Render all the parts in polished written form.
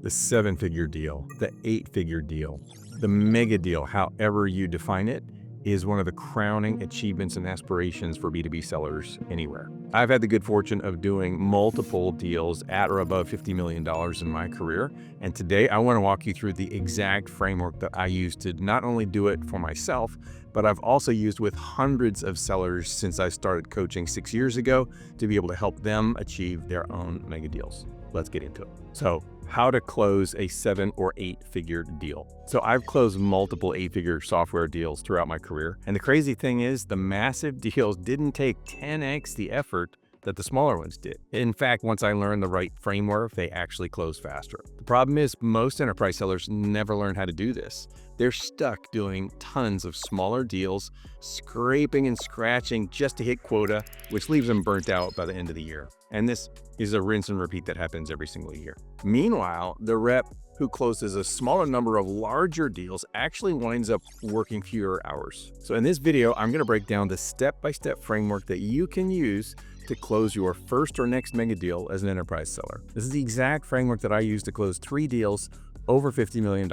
the seven-figure deal, the eight-figure deal, the mega deal, however you define it, is one of the crowning achievements and aspirations for B2B sellers anywhere. I've had the good fortune of doing multiple deals at or above $50 million in my career. And today I want to walk you through the exact framework that I use to not only do it for myself, but I've also used with hundreds of sellers since I started coaching 6 years ago to be able to help them achieve their own mega deals. Let's get into it. So, how to close a 7 or 8-figure deal. So I've closed multiple 8-figure software deals throughout my career. And the crazy thing is the massive deals didn't take 10x the effort that the smaller ones did. In fact, once I learned the right framework, they actually closed faster. The problem is most enterprise sellers never learn how to do this. They're stuck doing tons of smaller deals, scraping and scratching just to hit quota, which leaves them burnt out by the end of the year. And this is a rinse and repeat that happens every single year. Meanwhile, the rep who closes a smaller number of larger deals actually winds up working fewer hours. So in this video, I'm going to break down the step-by-step framework that you can use to close your first or next mega deal as an enterprise seller. This is the exact framework that I use to close 3 deals over $50 million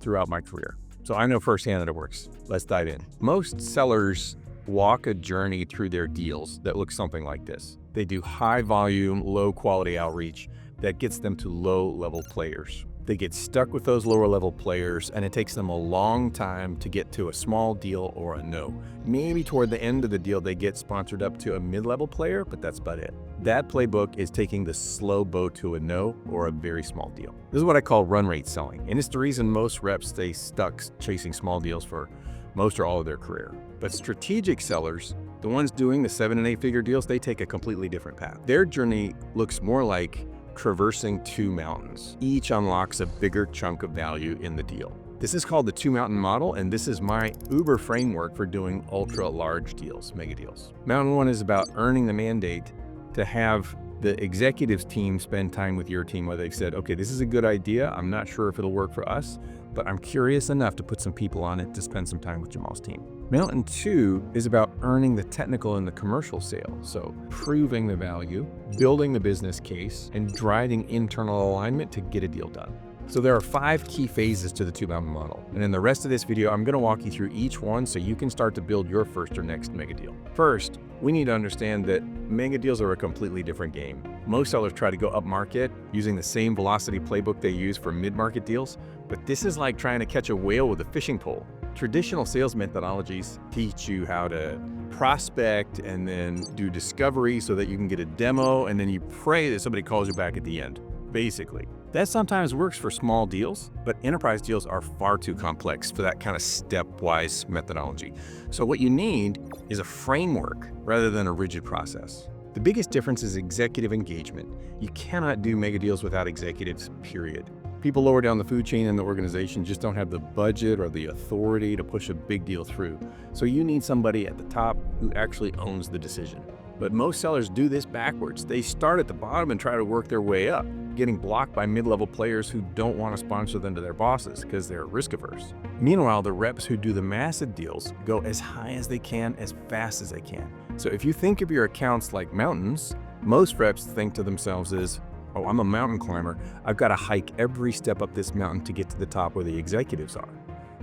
throughout my career. So I know firsthand that it works. Let's dive in. Most sellers walk a journey through their deals that looks something like this. They do high volume, low quality outreach that gets them to low level players. They get stuck with those lower level players and it takes them a long time to get to a small deal or a no. Maybe toward the end of the deal, they get sponsored up to a mid-level player, but that's about it. That playbook is taking the slow boat to a no or a very small deal. This is what I call run rate selling. And it's the reason most reps stay stuck chasing small deals for most or all of their career. But strategic sellers, the ones doing the 7 and 8-figure deals, they take a completely different path. Their journey looks more like traversing 2 mountains. Each unlocks a bigger chunk of value in the deal. This is called the 2-mountain model, and this is my Uber framework for doing ultra large deals, mega deals. Mountain 1 is about earning the mandate to have the executives team spend time with your team where they've said, okay, this is a good idea. I'm not sure if it'll work for us, but I'm curious enough to put some people on it to spend some time with Jamal's team. Mountain 2 is about earning the technical and the commercial sale. So proving the value, building the business case, and driving internal alignment to get a deal done. So there are 5 key phases to the 2-mountain model. And in the rest of this video, I'm going to walk you through each one so you can start to build your first or next mega deal. First, we need to understand that mega deals are a completely different game. Most sellers try to go up market using the same velocity playbook they use for mid-market deals, but this is like trying to catch a whale with a fishing pole. Traditional sales methodologies teach you how to prospect and then do discovery so that you can get a demo, and then you pray that somebody calls you back at the end, basically. That sometimes works for small deals, but enterprise deals are far too complex for that kind of stepwise methodology. So what you need is a framework rather than a rigid process. The biggest difference is executive engagement. You cannot do mega deals without executives, period. People lower down the food chain in the organization just don't have the budget or the authority to push a big deal through. So you need somebody at the top who actually owns the decision. But most sellers do this backwards. They start at the bottom and try to work their way up, getting blocked by mid-level players who don't want to sponsor them to their bosses because they're risk averse. Meanwhile, the reps who do the massive deals go as high as they can, as fast as they can. So if you think of your accounts like mountains, most reps think to themselves is, oh, I'm a mountain climber. I've got to hike every step up this mountain to get to the top where the executives are.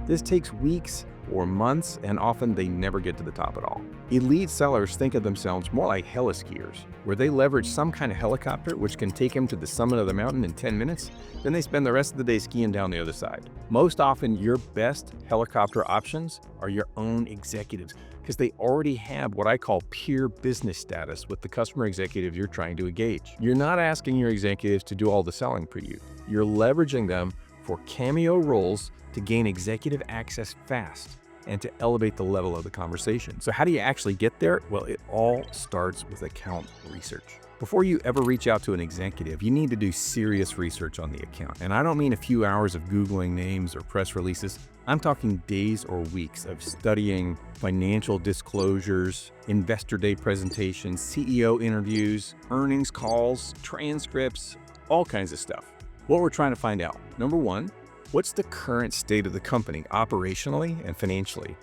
This takes weeks or months, and often they never get to the top at all. Elite sellers think of themselves more like heliskiers, where they leverage some kind of helicopter which can take them to the summit of the mountain in 10 minutes, then they spend the rest of the day skiing down the other side. Most often, your best helicopter options are your own executives, because they already have what I call peer business status with the customer executives you're trying to engage. You're not asking your executives to do all the selling for you. You're leveraging them for cameo roles to gain executive access fast and to elevate the level of the conversation. So how do you actually get there? Well, it all starts with account research. Before you ever reach out to an executive, you need to do serious research on the account. And I don't mean a few hours of Googling names or press releases. I'm talking days or weeks of studying financial disclosures, investor day presentations, CEO interviews, earnings calls, transcripts, all kinds of stuff. What we're trying to find out, number one, what's the current state of the company operationally and financially?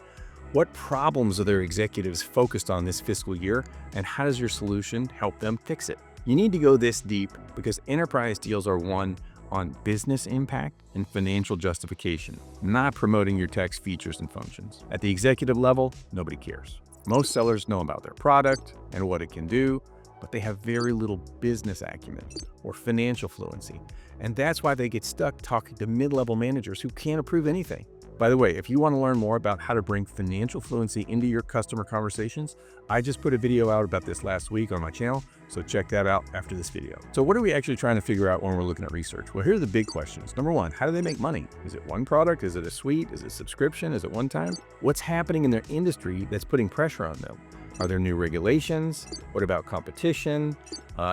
What problems are their executives focused on this fiscal year, and how does your solution help them fix it? You need to go this deep because enterprise deals are won on business impact and financial justification, not promoting your tech's features and functions. At the executive level, nobody cares. Most sellers know about their product and what it can do, but they have very little business acumen or financial fluency. And that's why they get stuck talking to mid-level managers who can't approve anything. By the way, if you want to learn more about how to bring financial fluency into your customer conversations, I just put a video out about this last week on my channel, so check that out after this video. So what are we actually trying to figure out when we're looking at research? Well, here are the big questions. Number one, how do they make money? Is it one product? Is it a suite? Is it subscription? Is it one time? What's happening in their industry that's putting pressure on them? Are there new regulations? What about competition?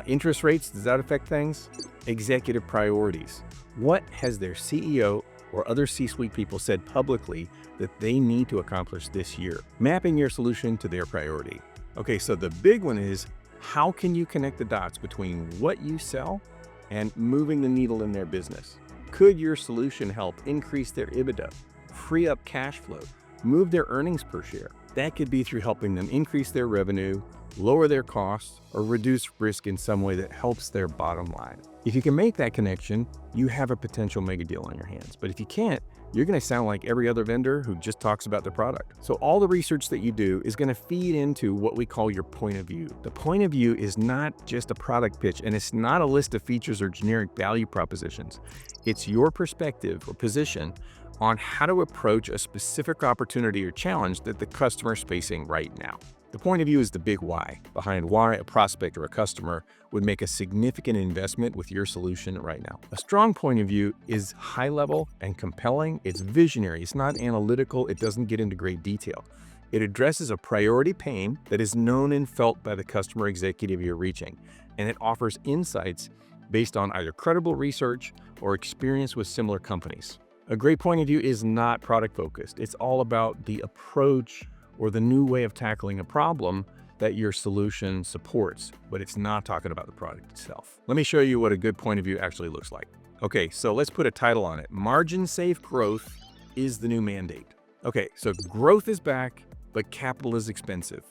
Interest rates, does that affect things? Executive priorities. What has their CEO or other C-suite people said publicly that they need to accomplish this year? Mapping your solution to their priority. Okay, so the big one is, how can you connect the dots between what you sell and moving the needle in their business? Could your solution help increase their EBITDA, free up cash flow, move their earnings per share? That could be through helping them increase their revenue, lower their costs, or reduce risk in some way that helps their bottom line. If you can make that connection, you have a potential mega deal on your hands. But if you can't, you're going to sound like every other vendor who just talks about their product. So all the research that you do is going to feed into what we call your point of view. The point of view is not just a product pitch, and it's not a list of features or generic value propositions. It's your perspective or position on how to approach a specific opportunity or challenge that the customer is facing right now. The point of view is the big why behind why a prospect or a customer would make a significant investment with your solution right now. A strong point of view is high level and compelling. It's visionary. It's not analytical. It doesn't get into great detail. It addresses a priority pain that is known and felt by the customer executive you're reaching, and it offers insights based on either credible research or experience with similar companies. A great point of view is not product focused. It's all about the approach or the new way of tackling a problem that your solution supports, but it's not talking about the product itself. Let me show you what a good point of view actually looks like. Okay, so let's put a title on it. Margin safe growth is the new mandate. Okay, so growth is back, but capital is expensive.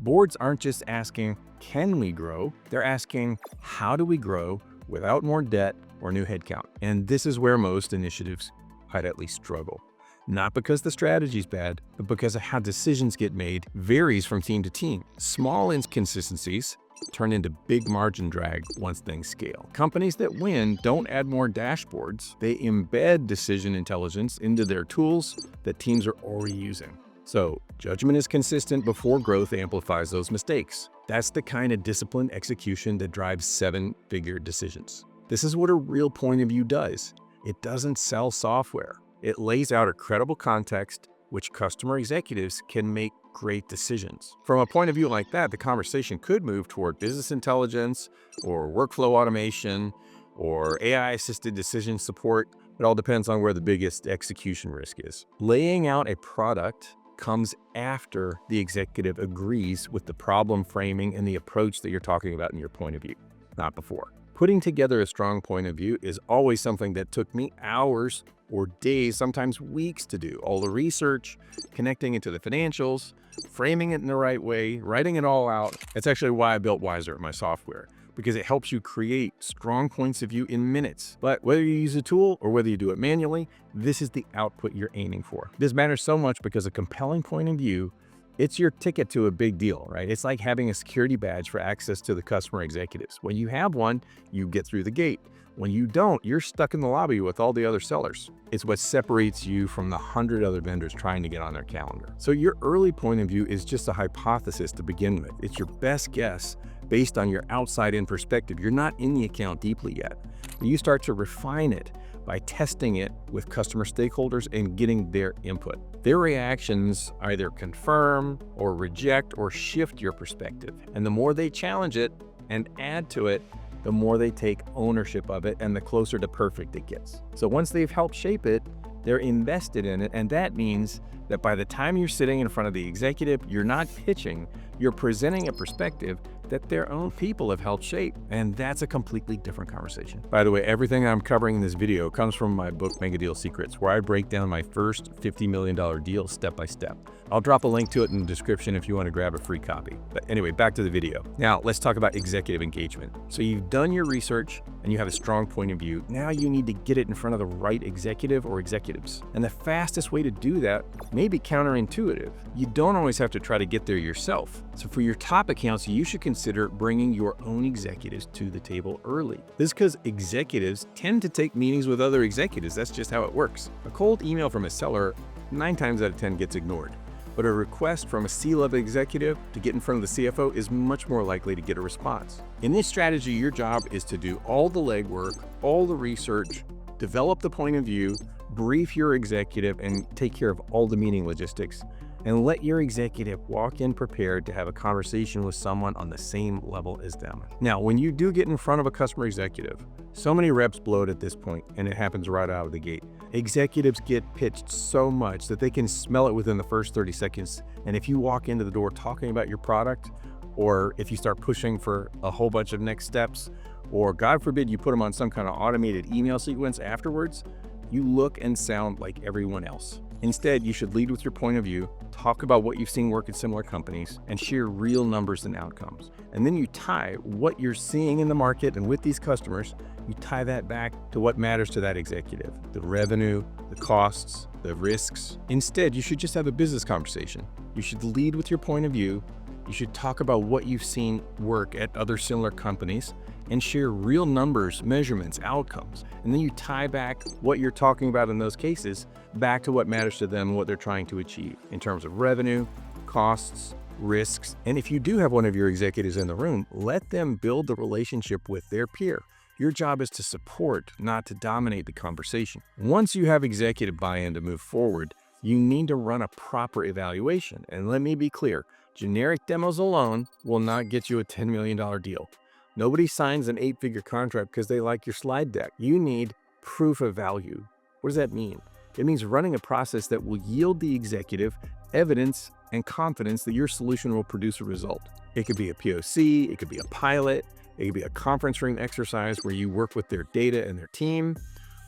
Boards aren't just asking, can we grow? They're asking, how do we grow without more debt or new headcount? And this is where most initiatives I'd at least struggle. Not because the strategy is bad, but because of how decisions get made varies from team to team. Small inconsistencies turn into big margin drag once things scale. Companies that win don't add more dashboards. They embed decision intelligence into their tools that teams are already using. So judgment is consistent before growth amplifies those mistakes. That's the kind of disciplined execution that drives seven-figure decisions. This is what a real point of view does. It doesn't sell software. It lays out a credible context which customer executives can make great decisions. From a point of view like that, the conversation could move toward business intelligence or workflow automation or AI-assisted decision support. It all depends on where the biggest execution risk is. Laying out a product comes after the executive agrees with the problem framing and the approach that you're talking about in your point of view, not before. Putting together a strong point of view is always something that took me hours or days, sometimes weeks to do. All the research, connecting it to the financials, framing it in the right way, writing it all out. That's actually why I built Wiser, my software, because it helps you create strong points of view in minutes. But whether you use a tool or whether you do it manually, this is the output you're aiming for. This matters so much because a compelling point of view, it's your ticket to a big deal, right? It's like having a security badge for access to the customer executives. When you have one, you get through the gate. When you don't, you're stuck in the lobby with all the other sellers. It's what separates you from the 100 other vendors trying to get on their calendar. So your early point of view is just a hypothesis to begin with. It's your best guess based on your outside-in perspective. You're not in the account deeply yet. You start to refine it by testing it with customer stakeholders and getting their input. Their reactions either confirm or reject or shift your perspective. And the more they challenge it and add to it, the more they take ownership of it and the closer to perfect it gets. So once they've helped shape it, they're invested in it. And that means that by the time you're sitting in front of the executive, you're not pitching, you're presenting a perspective that their own people have helped shape. And that's a completely different conversation. By the way, everything I'm covering in this video comes from my book, Mega Deal Secrets, where I break down my first $50 million deal step by step. I'll drop a link to it in the description if you want to grab a free copy. But anyway, back to the video. Now, let's talk about executive engagement. So you've done your research and you have a strong point of view. Now you need to get it in front of the right executive or executives. And the fastest way to do that may be counterintuitive. You don't always have to try to get there yourself. So for your top accounts, you should consider bringing your own executives to the table early. This is because executives tend to take meetings with other executives. That's just how it works. A cold email from a seller 9 times out of 10 gets ignored. But a request from a C-level executive to get in front of the CFO is much more likely to get a response. In this strategy, your job is to do all the legwork, all the research, develop the point of view, brief your executive, and take care of all the meeting logistics. And let your executive walk in prepared to have a conversation with someone on the same level as them. Now, when you do get in front of a customer executive, so many reps blow it at this point, and it happens right out of the gate. Executives get pitched so much that they can smell it within the first 30 seconds. And if you walk into the door talking about your product, or if you start pushing for a whole bunch of next steps, or God forbid you put them on some kind of automated email sequence afterwards, you look and sound like everyone else. Instead, you should lead with your point of view, talk about what you've seen work at similar companies, and share real numbers and outcomes. And then you tie what you're seeing in the market and with these customers, you tie that back to what matters to that executive, the revenue, the costs, the risks. Instead, you should just have a business conversation. You should lead with your point of view. You should talk about what you've seen work at other similar companies and share real numbers, measurements, outcomes. And then you tie back what you're talking about in those cases back to what matters to them and what they're trying to achieve in terms of revenue, costs, risks. And if you do have one of your executives in the room, let them build the relationship with their peer. Your job is to support, not to dominate the conversation. Once you have executive buy-in to move forward, you need to run a proper evaluation. And let me be clear, generic demos alone will not get you a $10 million deal. Nobody signs an 8-figure contract because they like your slide deck. You need proof of value. What does that mean? It means running a process that will yield the executive evidence and confidence that your solution will produce a result. It could be a POC, it could be a pilot, it could be a conference room exercise where you work with their data and their team,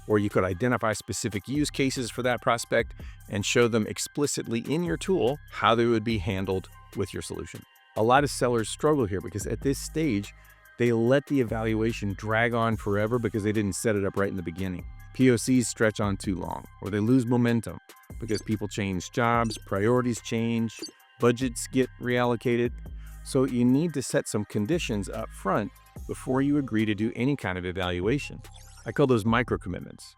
or you could identify specific use cases for that prospect and show them explicitly in your tool how they would be handled with your solution. A lot of sellers struggle here because at this stage, they let the evaluation drag on forever because they didn't set it up right in the beginning. POCs stretch on too long, or they lose momentum because people change jobs, priorities change, budgets get reallocated. So you need to set some conditions up front before you agree to do any kind of evaluation. I call those micro commitments.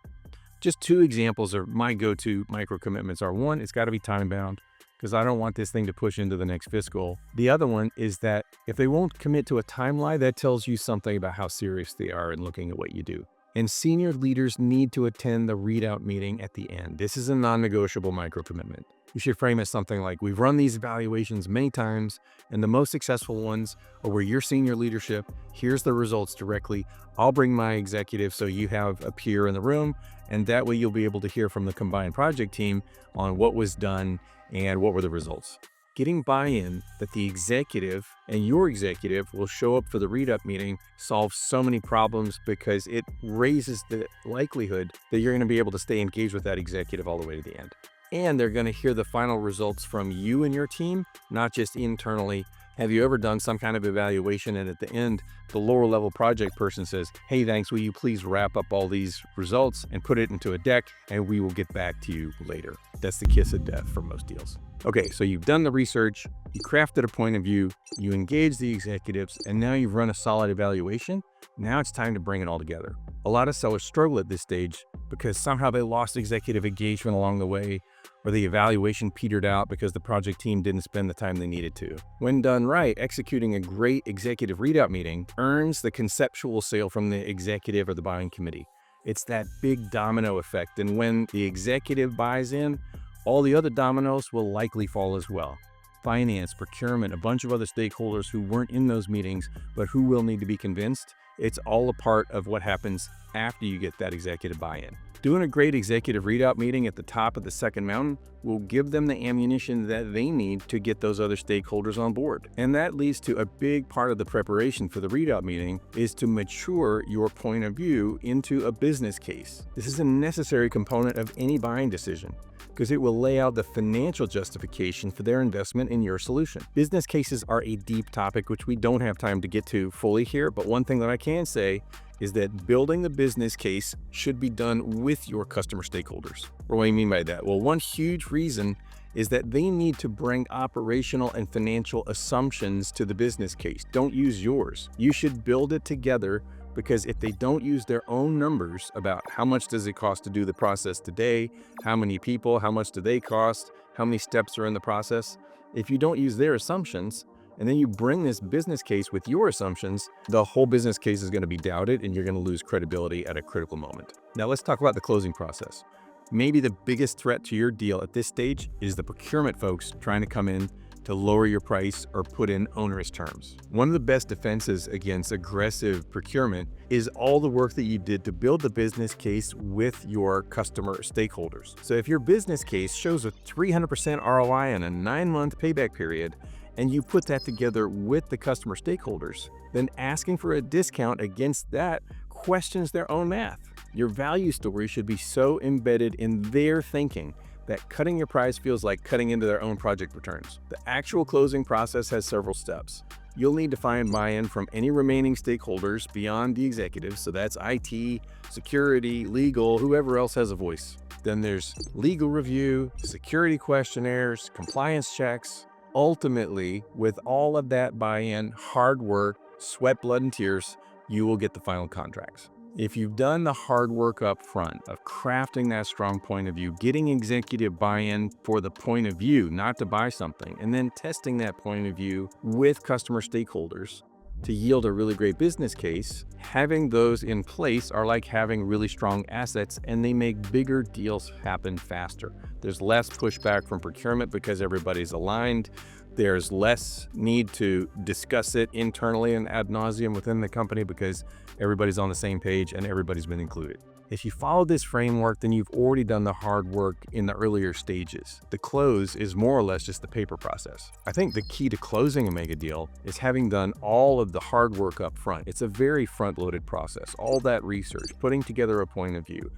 Just 2 examples of my go-to micro commitments are: 1, it's got to be time bound, because I don't want this thing to push into the next fiscal. The other one is that if they won't commit to a timeline, that tells you something about how serious they are in looking at what you do. And senior leaders need to attend the readout meeting at the end. This is a non-negotiable micro commitment. You should frame it something like, we've run these evaluations many times, and the most successful ones are where your senior leadership hears the results directly. I'll bring my executive so you have a peer in the room, and that way you'll be able to hear from the combined project team on what was done and what were the results. Getting buy-in that the executive and your executive will show up for the read-up meeting solves so many problems because it raises the likelihood that you're going to be able to stay engaged with that executive all the way to the end. And they're going to hear the final results from you and your team, not just internally. Have you ever done some kind of evaluation and at the end, the lower level project person says, hey, thanks, will you please wrap up all these results and put it into a deck and we will get back to you later. That's the kiss of death for most deals. Okay, so you've done the research, you crafted a point of view, you engaged the executives, and now you've run a solid evaluation. Now it's time to bring it all together. A lot of sellers struggle at this stage because somehow they lost executive engagement along the way, or the evaluation petered out because the project team didn't spend the time they needed to. When done right, executing a great executive readout meeting earns the conceptual sale from the executive or the buying committee. It's that big domino effect, and when the executive buys in, all the other dominoes will likely fall as well. Finance, procurement, a bunch of other stakeholders who weren't in those meetings, but who will need to be convinced. It's all a part of what happens after you get that executive buy-in. Doing a great executive readout meeting at the top of the second mountain will give them the ammunition that they need to get those other stakeholders on board. And that leads to a big part of the preparation for the readout meeting is to mature your point of view into a business case. This is a necessary component of any buying decision because it will lay out the financial justification for their investment in your solution. Business cases are a deep topic which we don't have time to get to fully here, but one thing that I can say is that building the business case should be done with your customer stakeholders. What do I mean by that? Well, one huge reason is that they need to bring operational and financial assumptions to the business case. Don't use yours. You should build it together, because if they don't use their own numbers about how much does it cost to do the process today, how many people, how much do they cost, how many steps are in the process, if you don't use their assumptions, and then you bring this business case with your assumptions, the whole business case is going to be doubted and you're going to lose credibility at a critical moment. Now let's talk about the closing process. Maybe the biggest threat to your deal at this stage is the procurement folks trying to come in to lower your price or put in onerous terms. One of the best defenses against aggressive procurement is all the work that you did to build the business case with your customer stakeholders. So if your business case shows a 300% ROI and a 9-month payback period, and you put that together with the customer stakeholders, then asking for a discount against that questions their own math. Your value story should be so embedded in their thinking that cutting your price feels like cutting into their own project returns. The actual closing process has several steps. You'll need to find buy-in from any remaining stakeholders beyond the executives, so that's IT, security, legal, whoever else has a voice. Then there's legal review, security questionnaires, compliance checks. Ultimately, with all of that buy-in, hard work, sweat, blood, and tears, you will get the final contracts. If you've done the hard work up front of crafting that strong point of view, getting executive buy-in for the point of view, not to buy something, and then testing that point of view with customer stakeholders to yield a really great business case, having those in place are like having really strong assets, and they make bigger deals happen faster. There's less pushback from procurement because everybody's aligned. There's less need to discuss it internally and ad nauseum within the company because everybody's on the same page and everybody's been included. If you follow this framework, then you've already done the hard work in the earlier stages. The close is more or less just the paper process. I think the key to closing a mega deal is having done all of the hard work up front. It's a very front-loaded process. All that research, putting together a point of view,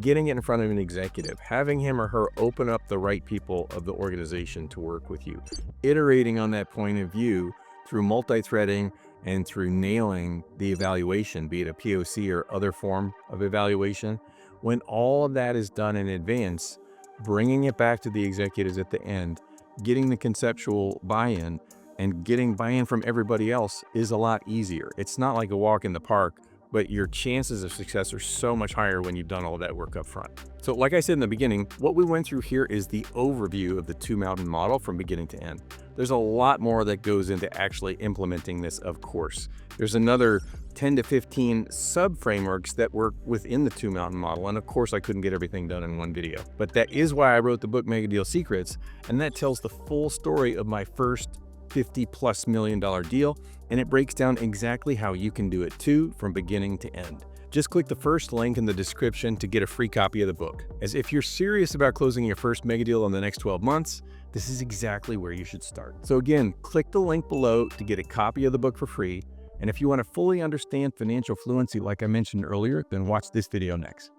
getting it in front of an executive, having him or her open up the right people of the organization to work with you, iterating on that point of view through multi-threading and through nailing the evaluation, be it a POC or other form of evaluation. When all of that is done in advance, bringing it back to the executives at the end, getting the conceptual buy-in, and getting buy-in from everybody else is a lot easier. It's not like a walk in the park, but your chances of success are so much higher when you've done all that work up front. So like I said in the beginning, what we went through here is the overview of the two-mountain model from beginning to end. There's a lot more that goes into actually implementing this, of course. There's another 10 to 15 sub-frameworks that work within the two-mountain model, and of course I couldn't get everything done in one video. But that is why I wrote the book Mega Deal Secrets, and that tells the full story of my first $50+ million deal, and it breaks down exactly how you can do it too from beginning to end. Just click the first link in the description to get a free copy of the book. As if you're serious about closing your first mega deal in the next 12 months, this is exactly where you should start. So again, click the link below to get a copy of the book for free. And if you want to fully understand financial fluency like I mentioned earlier, then watch this video next.